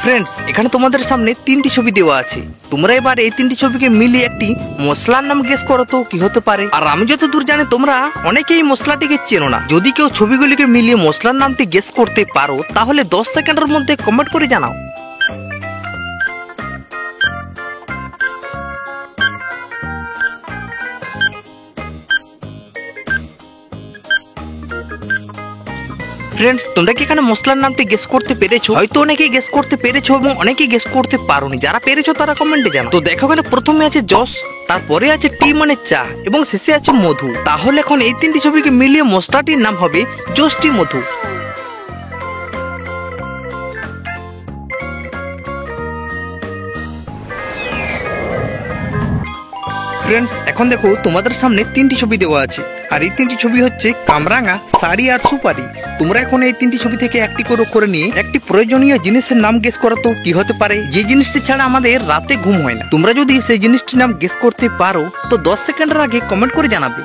Friends, এখানে তোমাদের সামনে তিনটি ছবি দেওয়া আছে। তোমরা এবার এই তিনটি ছবিকে মিলিয়ে একটি মশলার নাম গেস করো তো কি হতে পারে। আর আমি যতদূর জানি তোমরা অনেকেই মশলাটিকে চেনো না। যদি কেউ ছবিগুলিকে মিলিয়ে মশলার নামটি গেস করতে পারো তাহলে 10 সেকেন্ডের মধ্যে কমেন্ট করে জানাও। ফ্রেন্ডস, তোমরা কি এখানে মশলার নামটি গেস করতে পেরেছো? হয়তো অনেকেই গেস করতে পেরেছো এবং অনেকেই গেস করতে পারোনি। যারা পেরেছো তারা কমেন্টে জানাও। তো দেখো এখানে প্রথমে আছে জস, তারপরে আছে টি মানে চা এবং শেষে আছে মধু। তাহলে এখন এই তিনটি ছবিকে মিলিয়ে মশলাটির নাম হবে জস টি মধু। ফ্রেন্ডস, এখন দেখো তোমাদের সামনে তিনটি ছবি দেওয়া আছে। আর এই তিনটি ছবি হচ্ছে কামরাঙা, শাড়ি আর সুপারি। তোমরা এখন এই তিনটি ছবি থেকে একটি করে নিয়ে একটি প্রয়োজনীয় জিনিসের নাম গেস করো তো কি হতে পারে। যে জিনিসটি ছাড়া আমাদের রাতে ঘুম হয় না। তোমরা যদি সেই জিনিসটির নাম গেস করতে পারো তো 10 সেকেন্ডের আগে কমেন্ট করে জানাবে।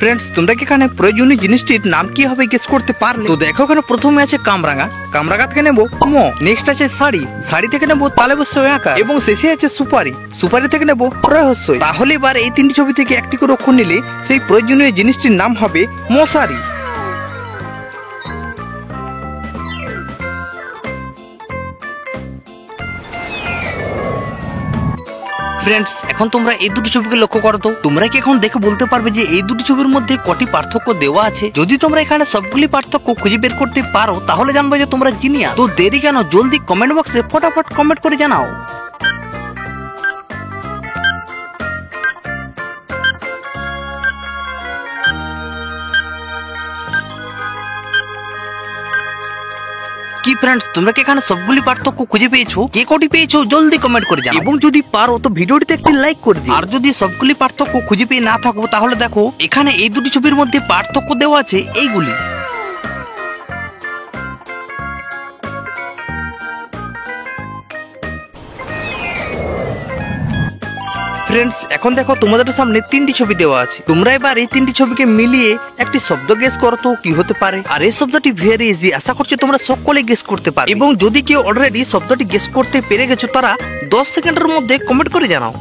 ফ্রেন্ডস, তোমরা কি এখানে প্রয়োজনীয় জিনিসটির নাম কি হবে গেস করতে পারলে? তো দেখো এখানে প্রথমে আছে কামরাঙা, কামরাঙা থেকে নেবো ম, নেক্সট আছে শাড়ি, শাড়ি থেকে নেবো তালেবস্য আঁকা এবং শেষে আছে সুপারি, সুপারি থেকে নেবো রহস্য। তাহলে এবার এই তিনটি ছবি থেকে একটি করে অক্ষর নিলে সেই প্রয়োজনীয় জিনিসটির নাম হবে মশারি। ফ্রেন্ডস, এখন তোমরা এই দুটি ছবিকে লক্ষ্য করো তো তোমরা কি এখন দেখে বলতে পারবে যে এই দুটি ছবির মধ্যে কটি পার্থক্য দেওয়া আছে? যদি তোমরা এখানে সবগুলি পার্থক্য খুঁজে বের করতে পারো তাহলে জানবে যে তোমরা জিনিয়াস। তো দেরি কেন, জলদি কমেন্ট বক্সে ফটাফট কমেন্ট করে জানাও। কি ফ্রেন্ডস, তোমরা কি এখানে সবগুলি পার্থক্য খুঁজে পেয়েছো? কে কটি পেয়েছো জলদি কমেন্ট করে জানাও এবং যদি পারো তো ভিডিওটিতে একটি লাইক করে দিও। আর যদি সবগুলি পার্থক্য খুঁজে পেয়ে না থাকো তাহলে দেখো এখানে এই দুটি ছবির মধ্যে পার্থক্য দেওয়া আছে এইগুলি। ফ্রেন্ডস, এখন দেখো তোমাদের সামনে তিনটি ছবি দেওয়া আছে। তোমরা এবার এই তিনটি ছবিকে মিলিয়ে একটি শব্দ গেস করো তো কি হতে পারে। আর এই শব্দটি ভেরি ইজি, আশা করছি তোমরা সকলে গেস করতে পারো। এবং যদি কেউ অলরেডি শব্দটি গেস করতে পেরে গেছো তারা 10 সেকেন্ডের মধ্যে কমেন্ট করে জানাও।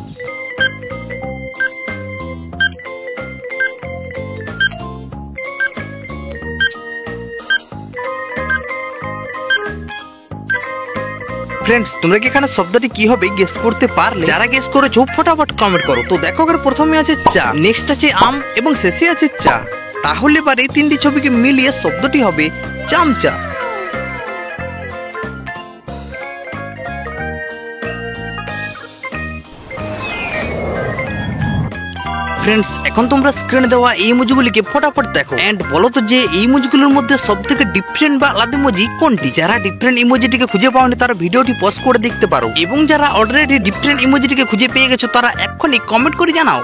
ফ্রেন্ডস, তোমরা কি এখানে শব্দটি কি হবে গেস করতে পারলে? যারা গেস করেছো ফটাফট কমেন্ট করো। তো দেখো এখানে প্রথমে আছে চা, নেক্সট আছে আম এবং শেষে আছে চা। তাহলে এবার এই তিনটি ছবিকে মিলিয়ে শব্দটি হবে চামচা। ফ্রেন্ডস, এখন তোমরা স্ক্রিনে দেওয়া এই ইমোজিগুলিকে ফটাফট দেখো এন্ড বলো তো যে এই ইমোজিগুলোর মধ্যে সবথেকে ডিফারেন্ট বা আলাদা ইমোজি কোনটি। যারা ডিফারেন্ট ইমোজিটিকে খুঁজে পাওনি তারা ভিডিওটি পজ করে দেখতে পারো এবং যারা অলরেডি ডিফারেন্ট ইমোজিটিকে খুঁজে পেয়ে গেছো তারা এক্ষুনি কমেন্ট করে জানাও।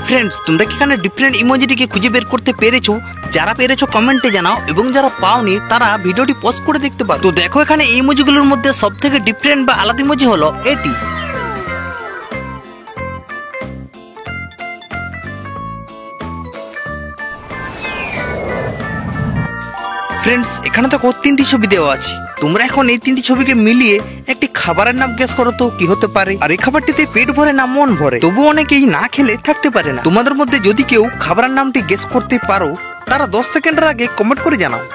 ফ্রেন্ডস, তোমরা কি এখানে ডিফারেন্ট ইমোজিটিকে খুঁজে বের করতে পেরেছো? যারা পেরেছো কমেন্টে জানাও এবং যারা পাওনি তারা ভিডিওটি পজ করে দেখতে পারো। তো দেখো এখানে এই ইমোজিগুলোর মধ্যে সবথেকে ডিফারেন্ট বা আলাদা ইমোজি হলো এটি। ফ্রেন্ডস, এখানে দেখো তিনটি ছবি দেওয়া আছে। তোমরা এখন এই তিনটি ছবিকে মিলিয়ে একটি খাবারের নাম গেস করো তো কি হতে পারে। আর এই খাবারটিতে পেট ভরে না মন ভরে, তবু অনেকেই না খেলে থাকতে পারে না। তোমাদের মধ্যে যদি কেউ খাবারের নামটি গেস করতে পারো তারা 10 সেকেন্ডের আগে কমেন্ট করে জানাও।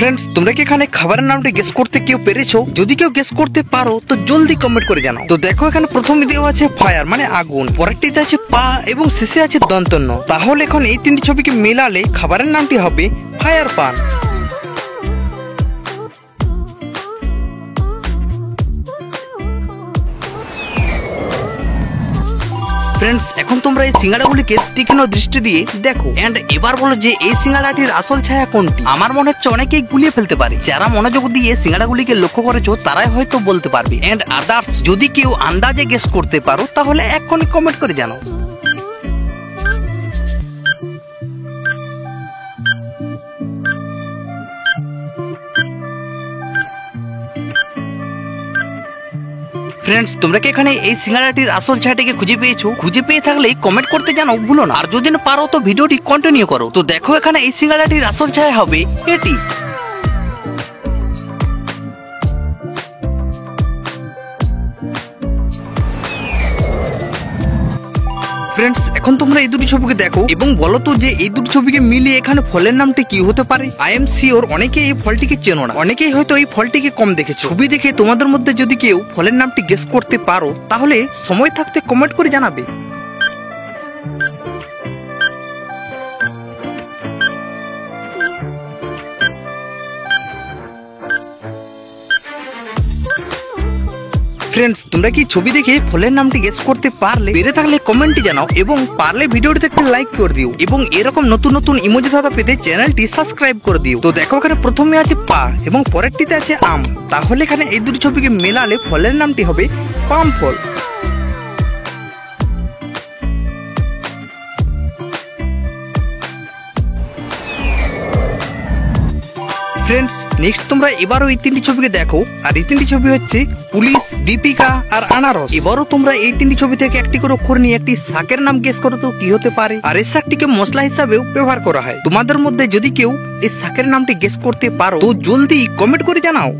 ফ্রেন্ডস, তোমরা কি এখানে খাবারের নামটি গেস করতে কেউ পেরেছো? যদি কেউ গেস করতে পারো তো জলদি কমেন্ট করে জানাও। তো দেখো এখানে প্রথমে দেওয়া আছে ফায়ার মানে আগুন, পরেরটিতে আছে পা এবং শেষে আছে দন্তন্য। তাহলে এখন এই তিনটি ছবিকে মেলালে খাবারের নামটি হবে ফায়ার পান। ফ্রেন্ডস, এখন তোমরা এই সিঙ্গাড়াগুলিকে তীক্ষ্ণ দৃষ্টি দিয়ে দেখো এন্ড এবার বলো যে এই সিঙ্গাড়াটির আসল ছায়া কোনটি। আমার মনে হচ্ছে অনেকেই গুলিয়ে ফেলতে পারে। যারা মনোযোগ দিয়ে সিঙ্গাড়াগুলিকে লক্ষ্য করেছো তারাই হয়তো বলতে পারবে। এন্ড আদার্স যদি কেউ আন্দাজে গেস করতে পারো তাহলে এক্ষুনি কমেন্ট করে জানাও। ফ্রেন্ডস, তোমরা কি এখানে এই সিঙ্গাড়াটির আসল ছায়াটিকে খুঁজে পেয়েছো? খুঁজে পেয়ে থাকলে কমেন্ট করতে জানাও ভুলো না। আর যদি না পারো তো ভিডিওটি কন্টিনিউ করো। তো দেখো এখানে এই সিঙ্গাড়াটির আসল ছায়া হবে এটি। ফ্রেন্ডস, এখন তোমরা এই দুটি ছবিকে দেখো এবং বলো তো যে এই দুটি ছবিকে মিলিয়ে এখানে ফলের নামটি কি হতে পারে। আই এম শিওর অনেকেই এই ফলটিকে চেনো না, অনেকেই হয়তো এই ফলটিকে কম দেখেছো। ছবি দেখে তোমাদের মধ্যে যদি কেউ ফলের নামটি গেস করতে পারো তাহলে সময় থাকতে কমেন্ট করে জানাবে। ফ্রেন্ডস, তোমরা কি ছবি দেখে ফলের নামটি গেস করতে পারলে? পেরে থাকলে কমেন্টে জানাও এবং পারলে ভিডিওটিতে একটা লাইক করে দিও এবং এরকম নতুন নতুন ইমোজি ধাঁধা পেতে চ্যানেলটি সাবস্ক্রাইব করে দিও। তো দেখো এখানে প্রথমে আছে পা এবং পরেরটিতে আছে আম, তাহলে এখানে এই দুটি ছবিকে মেলালে ফলের নামটি হবে পাম ফল। ফ্রেন্ডস, নেক্সট তোমরা এবারও এই তিনটি ছবিকে দেখো। আর এই তিনটি ছবি হচ্ছে পুলিশ, দীপিকা আর আনারস। এবারও তোমরা এই তিনটি ছবি থেকে একটি করে অক্ষর নিয়ে একটি শাকের নাম গেস করো তো কি হতে পারে। আর এই শাকটিকে মশলা হিসাবেও ব্যবহার করা হয়। তোমাদের মধ্যে যদি কেউ এই শাকের নামটি গেস করতে পারো তো জলদি কমেন্ট করে জানাও।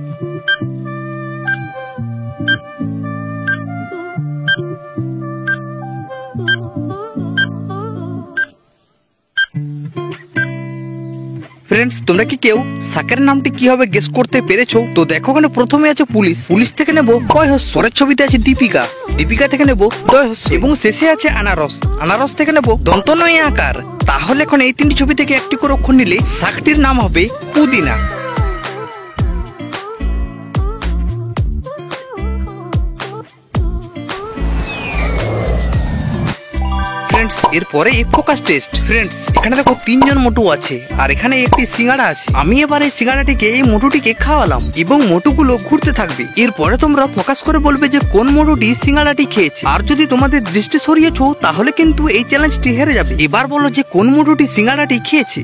ফ্রেন্ডস, তোমরা কি কেউ শাকের নামটি কি হবে গেস করতে পেরেছো? তো দেখো এখানে প্রথমে আছে পুলিশ, পুলিশ থেকে নেবো কয় হস্য। পরের ছবিতে আছে দীপিকা, দীপিকা থেকে নেবো দয় হস্য এবং শেষে আছে আনারস, আনারস থেকে নেবো দন্ত নয় আকার। তাহলে এখন এই তিনটি ছবি থেকে একটি করে অক্ষর নিলে শাকটির নাম হবে পুদিনা। ফ্রেন্ডস, এরপরে ফোকাস টেস্ট। ফ্রেন্ডস, এখানে দেখো তিনজন মোটু আছে আর এখানে একটি সিঙ্গাড়া আছে। আমি এবার এই সিঙ্গাড়াটিকে এই মোটুটিকে খাওয়ালাম এবং মোটুগুলো ঘুরতে থাকবে। এরপরে তোমরা ফোকাস করে বলবে যে কোন মোটুটি সিঙ্গাড়াটি খেয়েছে। আর যদি তোমাদের দৃষ্টি সরিয়েছো তাহলে কিন্তু এই চ্যালেঞ্জটি হেরে যাবে। এবার বলো যে কোন মোটুটি সিঙ্গাড়াটি খেয়েছে।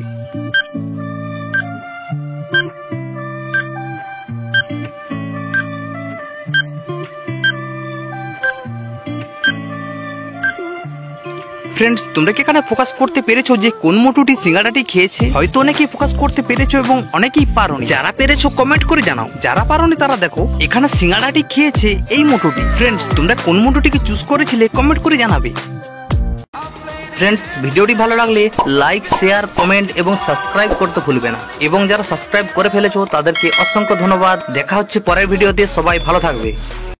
ফ্রেন্ডস, তোমরা কি এখানে ফোকাস করতে পেরেছো যে কোন মোটুটি সিঙ্গাড়াটি খেয়েছে? হয়তো অনেকেই ফোকাস করতে পেরেছো এবং অনেকেই পারোনি। যারা পেরেছো কমেন্ট করে জানাও, যারা পারোনি তারা দেখো এখানে সিঙ্গাড়াটি খেয়েছে এই মোটুটি। ফ্রেন্ডস, তোমরা কোন মোটুটিকে চুজ করেছিলে কমেন্ট করে জানাবে। ফ্রেন্ডস, ভিডিওটি ভালো লাগলে লাইক, শেয়ার, কমেন্ট এবং সাবস্ক্রাইব করতে ভুলবে না। এবং যারা সাবস্ক্রাইব করে ফেলেছো তাদেরকে অসংখ্য ধন্যবাদ। দেখা হচ্ছে পরের ভিডিওতে, সবাই ভালো থাকবে।